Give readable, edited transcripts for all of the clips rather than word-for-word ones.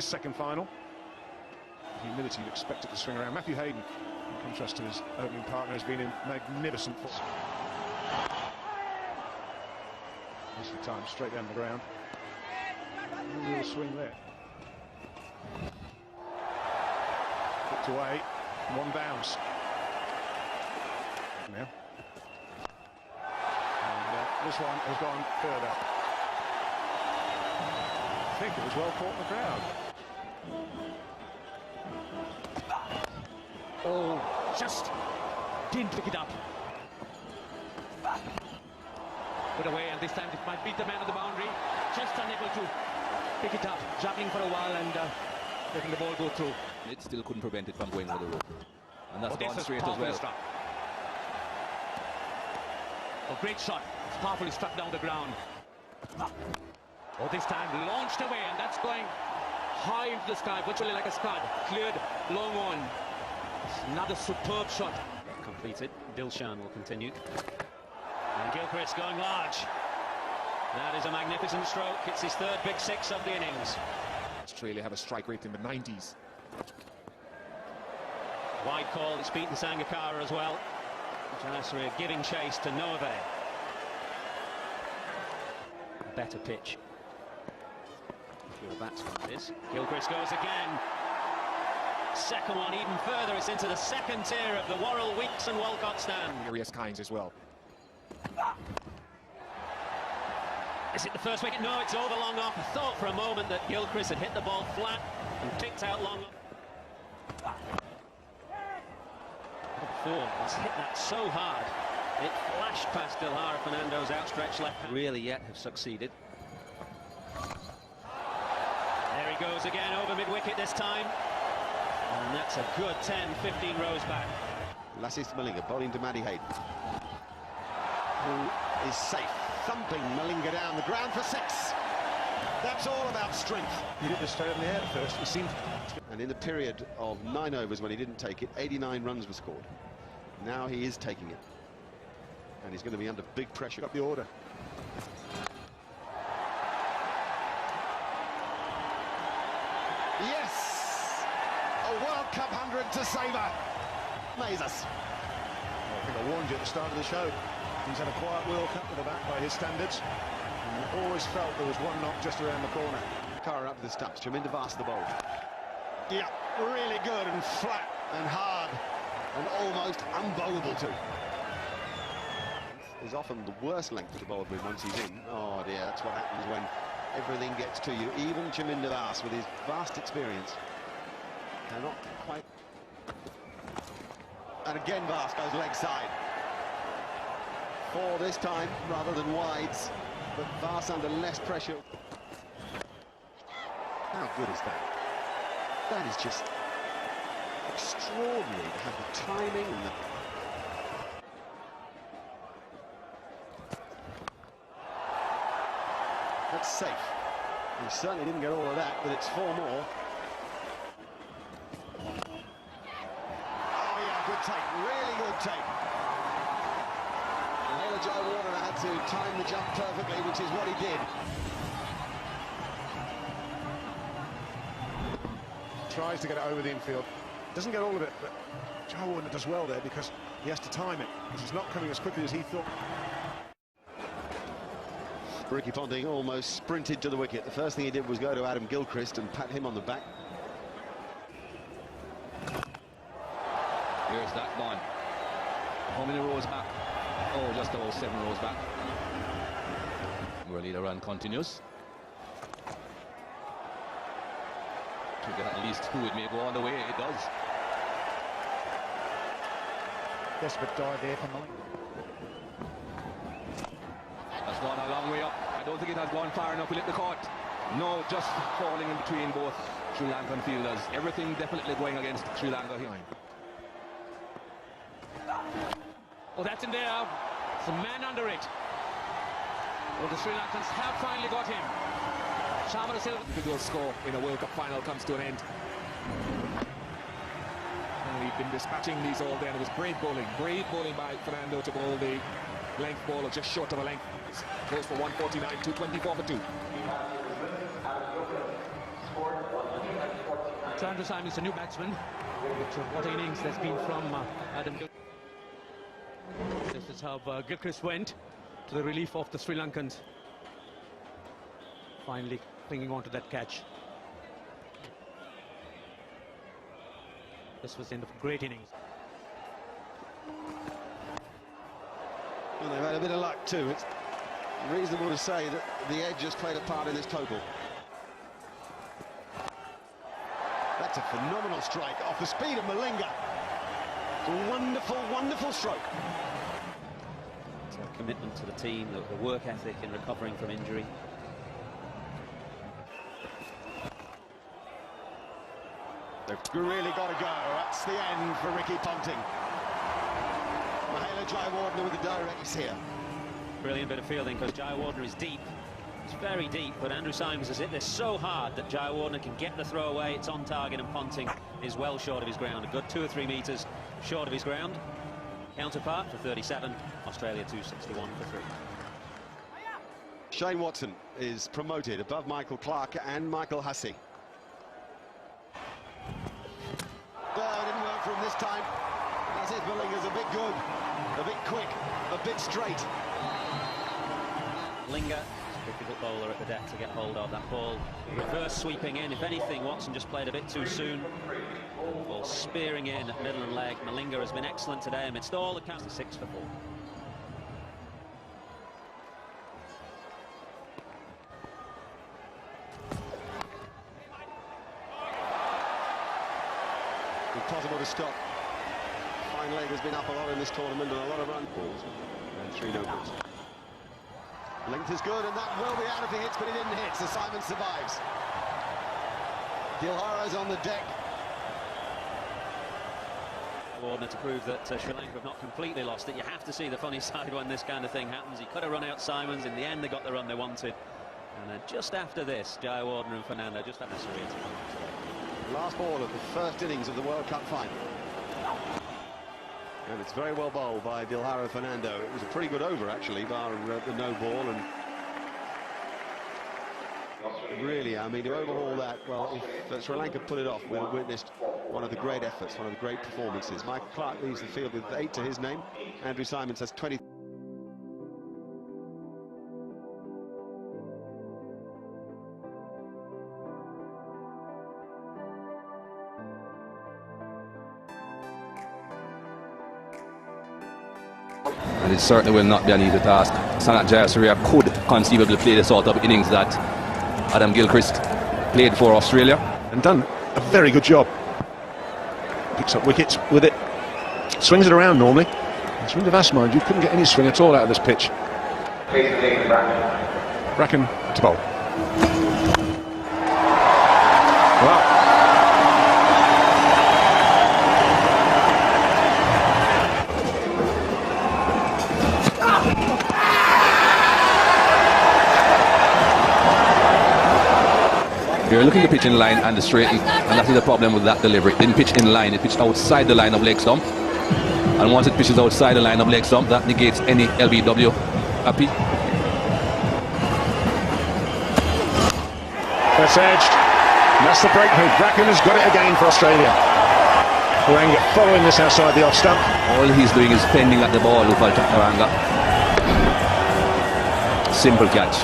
his second final. The humility you'd expect it to swing around. Matthew Hayden, in contrast to his opening partner, has been in magnificent form. This time straight down the ground. A little swing there. Kicked away, one bounce. Now. And this one has gone further. I think it was well caught in the crowd. Oh, just didn't pick it up. Put away, and this time it might beat the man on the boundary. Just unable to pick it up, juggling for a while and letting the ball go through. It still couldn't prevent it from going over the rope. And that's gone straight as well. Struck. A great shot. It's powerfully struck down the ground. Oh, this time launched away, and that's going high into the sky, virtually like a scud. Cleared long on. Another superb shot. Completed. Dilshan will continue. And Gilchrist going large. That is a magnificent stroke. It's his third big six of the innings. Australia have a strike rate in the 90s. Wide call. It's beaten Sangakkara as well. Janasri giving chase to no avail. A better pitch. If you're a batsman, it is. Gilchrist goes again. Second one even further. It's into the second tier of the Worrell, Weeks and Walcott stand. Various kinds as well. Is it the first wicket? No, it's over long off. I thought for a moment that Gilchrist had hit the ball flat and ticked out long off. Form has hit that so hard. It flashed past Dilhara Fernando's outstretched left hand. Really yet have succeeded. There he goes again over mid-wicket this time. And that's a good 10-15 rows back. Lassis Malinga bowling to Matty Hayden, who is safe, thumping Malinga down the ground for six. That's all about strength. He did this straight in the air at first. He seemed... And in the period of 9 overs when he didn't take it, 89 runs were scored. Now he is taking it. And he's going to be under big pressure. Got the order. Yes! A World Cup 100 to savour. Amazes us. I think I warned you at the start of the show. He's had a quiet World Cup with the bat by his standards. And always felt there was one knock just around the corner. Kara up to the stumps. Chaminda Vaas the bowl. Yeah, really good and flat and hard and almost unbowlable too. Is often the worst length to bowl with once he's in. Oh dear, that's what happens when everything gets to you. Even Chaminda Vaas, with his vast experience, cannot quite. And again Vaas goes leg side. 4 this time rather than wides, but Vaas under less pressure. How good is that? That is just extraordinary to have the timing and the... That's safe. He certainly didn't get all of that, but it's 4 more. Oh yeah, good take, really good take. Joe Warner had to time the jump perfectly, which is what he did. Tries to get it over the infield. Doesn't get all of it, but Joe Warner does well there because he has to time it, because it's not coming as quickly as he thought. Ricky Ponting almost sprinted to the wicket. The first thing he did was go to Adam Gilchrist and pat him on the back. Here's that one. How many rows back? Oh, just about 7 rows back. Really, the run continues. To get at least 2, it may go on the way. It does. Desperate dive there from Malinga. That's gone a long way up. I don't think it has gone far enough. Will hit the court? No, just falling in between both Sri Lankan fielders. Everything definitely going against Sri Lanka here. Oh, that's in there. It's a man under it. Well, the Sri Lankans have finally got him. Sharma Silva. Individual score in a World Cup final comes to an end. And we've been dispatching these all day, and it was great bowling by Fernando to bowl the length ball of just short of a length. Goes for 149, 224 for 2. So Andrew Simons, a new batsman. But what innings there's been from Adam Gilchrist. This is how Gilchrist went to the relief of the Sri Lankans. Finally clinging on to that catch. This was the end of a great innings. Well, they've had a bit of luck too. It's reasonable to say that the edge has played a part in this total. That's a phenomenal strike off the speed of Malinga. It's a wonderful, wonderful stroke. It's a commitment to the team, the work ethic in recovering from injury. They've really got to go. That's the end for Ricky Ponting. Mahela Jayawardene with the direct here. Brilliant bit of fielding because Jayawardene is deep. It's very deep, but Andrew Simons has hit this so hard that Jayawardene can get the throw away. It's on target, and Ponting is well short of his ground. A good 2 or 3 metres short of his ground. Counterpart for 37, Australia 261 for 3. Shane Watson is promoted above Michael Clarke and Michael Hussey. But it didn't work for him this time. As is, Malinga's a bit good, a bit quick, a bit straight. Malinga, a difficult bowler at the deck to get hold of that ball. Reverse sweeping in. If anything, Watson just played a bit too soon. Ball spearing in at middle and leg. Malinga has been excellent today amidst all the counts. 6 for 4. Impossible to stop. Fine leg has been up a lot in this tournament, and a lot of run balls and 3 no-balls. Length is good, and that will be out if he hits, but he didn't hit, so Simon survives. Gilhara's on the deck. Warner to prove that Sri Lanka have not completely lost it. You have to see the funny side when this kind of thing happens. He could have run out Simons. In the end, they got the run they wanted. And then just after this, Jayawardene and Fernando just have a surreal. Last ball of the first innings of the World Cup final. And it's very well bowled by Dilhara Fernando. It was a pretty good over, actually, bar the no ball. And really, I mean, to overhaul that, well, if Sri Lanka put it off, we'll have witnessed one of the great efforts, one of the great performances. Michael Clarke leaves the field with 8 to his name. Andrew Simons has 20. And it certainly will not be an easy task. Sanath Jayasuriya could conceivably play the sort of innings that Adam Gilchrist played for Australia. And done a very good job. Picks up wickets with it. Swings it around normally. Swing of us, mind you, couldn't get any swing at all out of this pitch. Bracken to bowl. Well, You're looking to pitch in line and straight, and that is the problem with that delivery. It didn't pitch in line, it pitched outside the line of leg stump. And once it pitches outside the line of leg stump, that negates any LBW. Happy. that's edged. And that's the breakthrough. Bracken has got it again for Australia. Uranga following this outside the off stump. All he's doing is pending at the ball, Upal Uranga. Simple catch.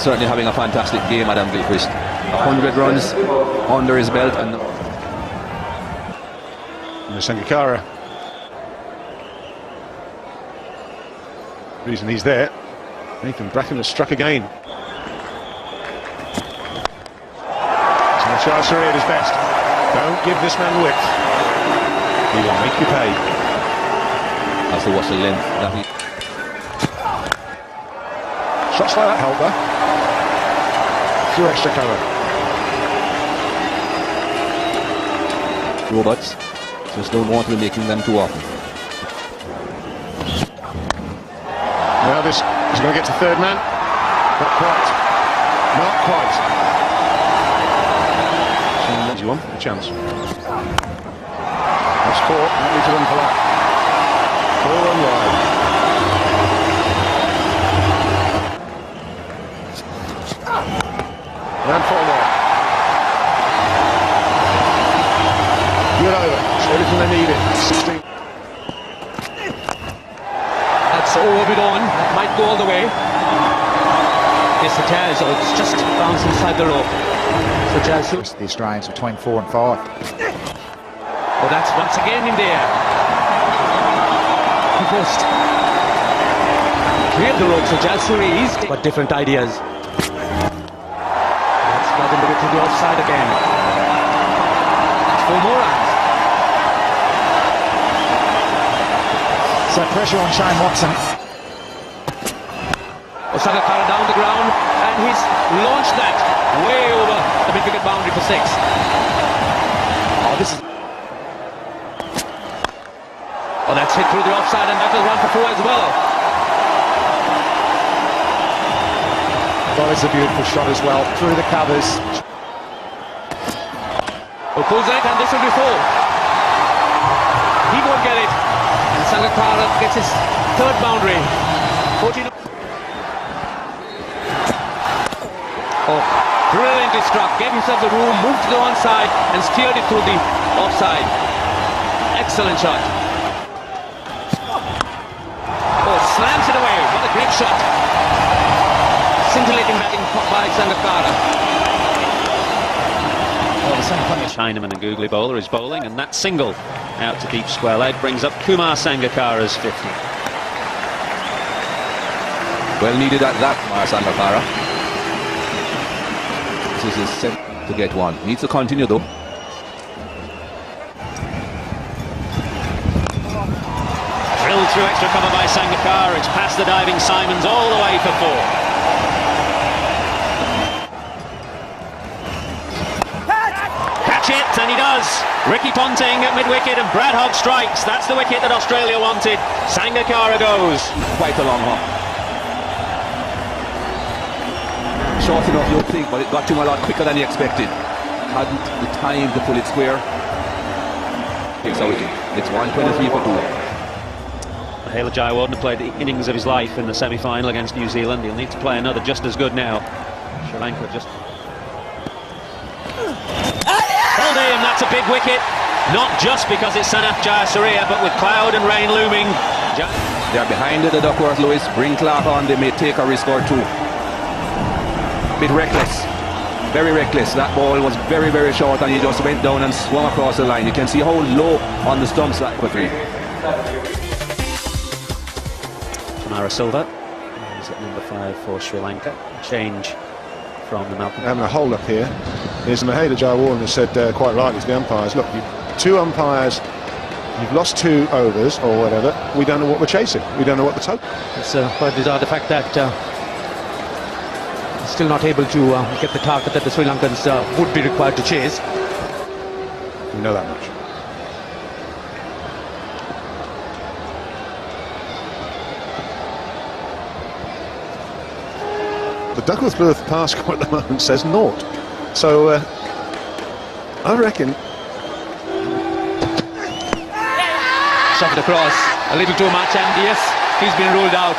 Certainly having a fantastic game, Adam Gilchrist. 100 runs under his belt. And Sangakkara. Reason he's there. Nathan Bracken has struck again. Jayasuriya at his best. Don't give this man width. He will make you pay. Has to watch the length. Shots like that help though. Through extra cover. Robots just don't want to be making them too often. Now this is going to get to third man. Not quite. Not quite. So easy one, a chance. That's 4. Not need to run for that. 4 run wide. And 4 more. Everything they needed. 16. That's overbid on. Might go all the way. Yes, it has. Oh, it's just bounced inside the rope. So Jazz. The Australians between 4 and 5. Oh, that's once again in the air. He first cleared the rope, so Jazz Suri's got different ideas. That's got him to the offside again. 4 more runs. So pressure on Shane Watson. Osaka down the ground, and he's launched that way over the mid-wicket boundary for 6. Oh, this is... Oh, that's hit through the offside, and that will run for 4 as well. That is a beautiful shot as well, through the covers. Oh, pulls it, and this will be 4. He won't get it. And Sangakkara gets his 3rd boundary. 14. Oh, brilliantly struck. Gave himself the room, moved to the one side, and steered it through the offside. Excellent shot. Oh, slams it away. What a great shot. Scintillating batting by Sangakkara. Oh, the same plenty of... Chinaman and googly bowler is bowling, and that single out to deep square leg brings up Kumar Sangakkara's 50. Well needed at that, Kumar Sangakkara. This is set to get one. Needs to continue though. Drilled through extra cover by Sangakkara. It's past the diving Simons all the way for 4. Catch it, and he does. Ricky Ponting at mid-wicket, and Brad Hogg strikes. That's the wicket that Australia wanted. Sangakkara goes. Quite a long hop. Short enough, you'll think, but it got to him a lot quicker than he expected. Hadn't the time to pull it square. Takes a wicket. It's 123 for 2. Mahela Jayawardene played the innings of his life in the semi-final against New Zealand. He'll need to play another just as good now. Sri Lanka just... Hold in, that's a big wicket. Not just because it's Sanath Jayasuriya, but with cloud and rain looming. They're behind the Duckworth, Lewis. Bring Clark on, they may take a risk or 2. Bit reckless. Very reckless. That ball was very, very short, and he just went down and swung across the line. You can see how low on the stumps that for 3. Tamara Silva is at number 5 for Sri Lanka. Change from the Malcolm. Having a hold up here is Mahela Jayawardene has said quite rightly to the umpires, look, 2 umpires, you've lost 2 overs or whatever, we don't know what we're chasing, we don't know what the total. It's quite bizarre, the fact that still not able to get the target that the Sri Lankans would be required to chase. We know that much. The Duckworth Bluth pass score at the moment says 0. So I reckon... Shot across, a little too much, and yes, he's been ruled out.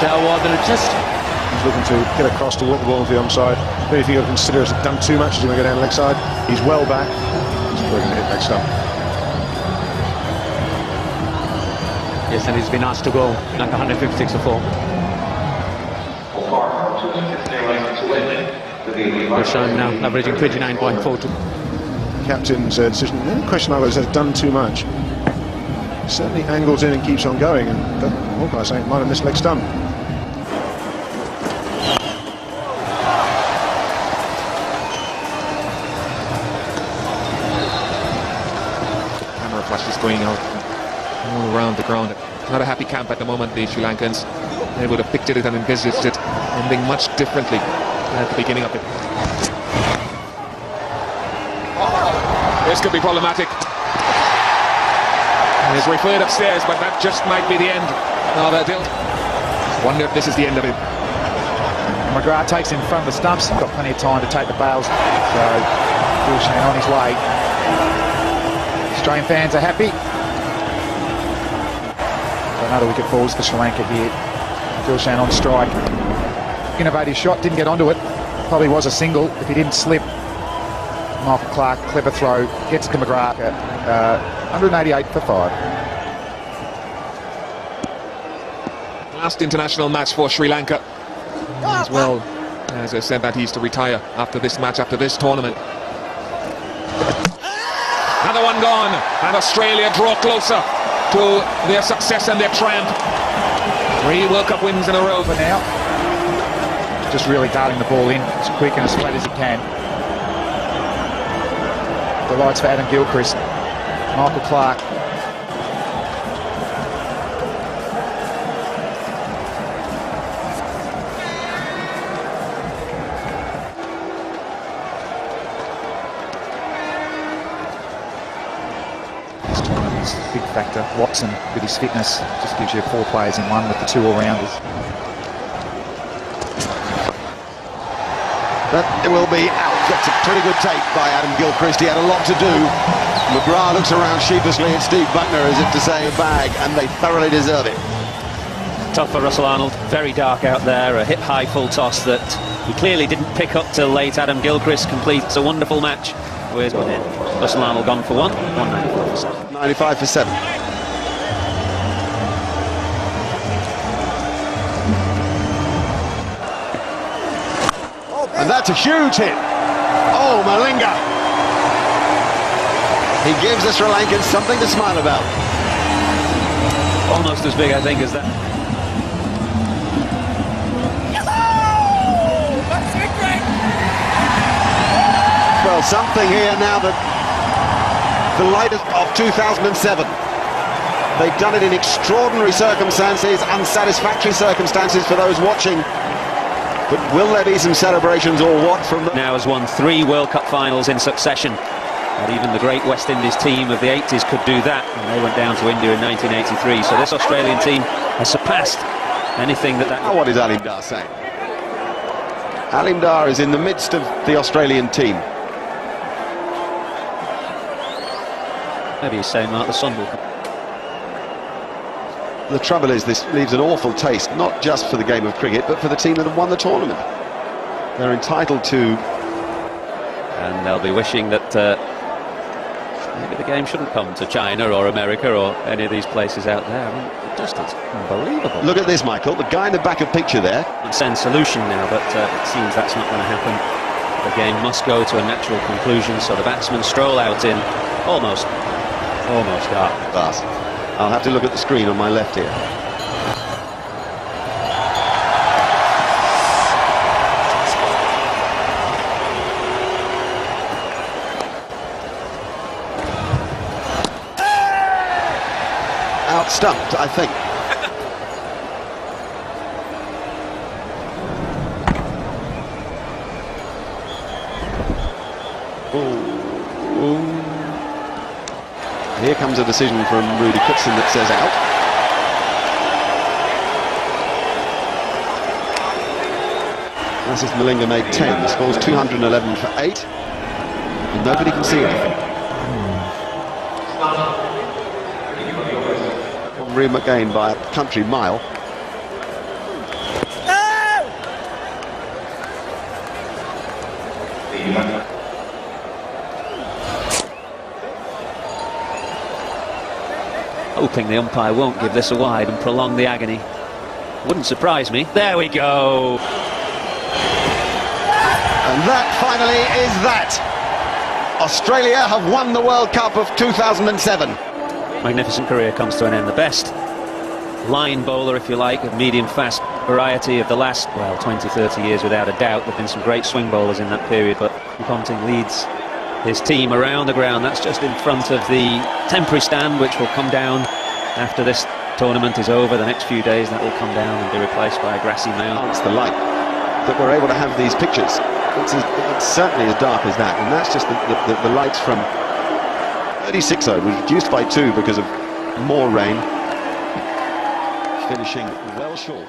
Jayawardene just... He's looking to get across to walk the ball to the onside. Anything he'll consider has done too much, he's going to go down the leg side. He's well back. He's probably going to hit leg stump. Yes, and he's been asked to go like 156 or 4. Roshan now averaging 29.42. Captain's decision. The only question I was has done too much. Certainly angles in and keeps on going, and all guys saying might have missed leg stump. Camera flashes going out all around the ground. Not a happy camp at the moment, the Sri Lankans. They would have pictured it and envisaged it ending much differently at the beginning of it. This could be problematic. He's referred upstairs, but that just might be the end of it. Wonder if this is the end of it. McGrath takes him in front of the stumps. Got plenty of time to take the bails. So Dilshan on his way. Australian fans are happy. So another wicket falls for Sri Lanka here. Dilshan on strike. Innovative shot, didn't get onto it. Probably was a single if he didn't slip. Michael Clark, clever throw, gets to McGrath at 188 for 5. Last international match for Sri Lanka. As well as I said that he's to retire after this match, after this tournament. Another one gone, and Australia draw closer to their success and their triumph. 3 World Cup wins in a row For now, just really darting the ball in as quick and as flat as he can. The lights for Adam Gilchrist, Michael Clark. Big factor. Watson with his fitness just gives you 4 players in one with the 2 all-rounders. But it will be out. That's a pretty good take by Adam Gilchrist. He had a lot to do. McGrath looks around sheepishly at Steve Buckner as if to say a bag, and they thoroughly deserve it. Tough for Russell Arnold. Very dark out there. A hip-high full toss that he clearly didn't pick up till late. Adam Gilchrist completes a wonderful match. Where's one in? Russell Arnold gone for 1. 194 for 7. 95 for 7. And that's a huge hit. Oh, Malinga. He gives the Sri Lankans something to smile about. Almost as big, I think, as that. Well, something here now that the light of 2007. They've done it in extraordinary circumstances, unsatisfactory circumstances for those watching. But will there be some celebrations or what from the... Now has won 3 World Cup finals in succession. And even the great West Indies team of the 80s could do that. And they went down to India in 1983. So this Australian team has surpassed anything that... Now what is Alim Dar saying? Alim Dar is in the midst of the Australian team. Maybe he's saying that the sun will come. The trouble is, this leaves an awful taste, not just for the game of cricket, but for the team that have won the tournament. They're entitled to... And they'll be wishing that maybe the game shouldn't come to China or America or any of these places out there. I mean, just it's unbelievable. Look at this, Michael, the guy in the back of picture there. Send solution now, but it seems that's not going to happen. The game must go to a natural conclusion, so the batsmen stroll out in almost dark. Pass. I'll have to look at the screen on my left here. Out-stumped, I think. Here comes a decision from Rudy Cookson that says out. Francis Malinga made 10, scores 211 for 8, and nobody can see anything. Reed McGain by a country mile. Hoping the umpire won't give this a wide and prolong the agony. Wouldn't surprise me. There we go. And that finally is that. Australia have won the World Cup of 2007. Magnificent career comes to an end. The best line bowler, if you like, of medium-fast variety of the last, well, 20, 30 years without a doubt. There have been some great swing bowlers in that period, but Ponting leads his team around the ground. That's just in front of the temporary stand, which will come down after this tournament is over. The next few days that will come down and be replaced by a grassy mound. It's the light that we're able to have these pictures. It's certainly as dark as that, and that's just the lights from 36 was reduced by 2 because of more rain, finishing well short.